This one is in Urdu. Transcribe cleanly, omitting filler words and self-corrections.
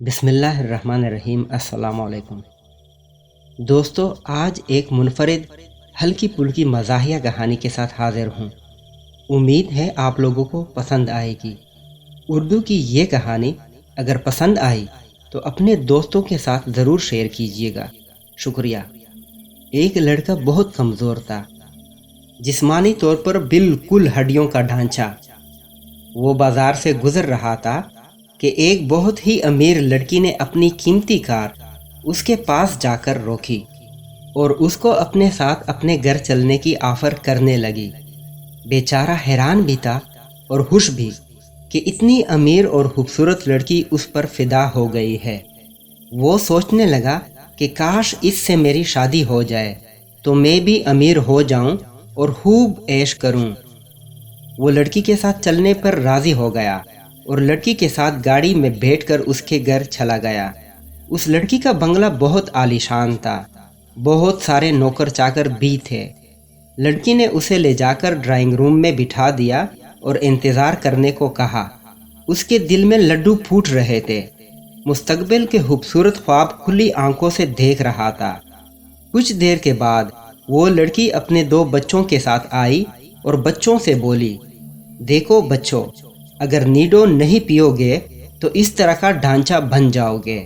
بسم اللہ الرحمن الرحیم۔ السلام علیکم دوستو، آج ایک منفرد ہلکی پھلکی مزاحیہ کہانی کے ساتھ حاضر ہوں۔ امید ہے آپ لوگوں کو پسند آئے گی۔ اردو کی یہ کہانی اگر پسند آئی تو اپنے دوستوں کے ساتھ ضرور شیئر کیجیے گا۔ شکریہ۔ ایک لڑکا بہت کمزور تھا، جسمانی طور پر بالکل ہڈیوں کا ڈھانچہ۔ وہ بازار سے گزر رہا تھا کہ ایک بہت ہی امیر لڑکی نے اپنی قیمتی کار اس کے پاس جا کر روکی اور اس کو اپنے ساتھ اپنے گھر چلنے کی آفر کرنے لگی۔ بیچارہ حیران بھی تھا اور خوش بھی کہ اتنی امیر اور خوبصورت لڑکی اس پر فدا ہو گئی ہے۔ وہ سوچنے لگا کہ کاش اس سے میری شادی ہو جائے تو میں بھی امیر ہو جاؤں اور خوب عیش کروں۔ وہ لڑکی کے ساتھ چلنے پر راضی ہو گیا اور لڑکی کے ساتھ گاڑی میں بیٹھ کر اس کے گھر چلا گیا۔ اس لڑکی کا بنگلہ بہت عالیشان تھا، بہت سارے نوکر چاکر بھی تھے۔ لڑکی نے اسے لے جا کر ڈرائنگ روم میں بٹھا دیا اور انتظار کرنے کو کہا۔ اس کے دل میں لڈو پھوٹ رہے تھے، مستقبل کے خوبصورت خواب کھلی آنکھوں سے دیکھ رہا تھا۔ کچھ دیر کے بعد وہ لڑکی اپنے 2 بچوں کے ساتھ آئی اور بچوں سے بولی، دیکھو بچوں، اگر نیڈو نہیں پیو گے تو اس طرح کا ڈھانچہ بن جاؤ گے۔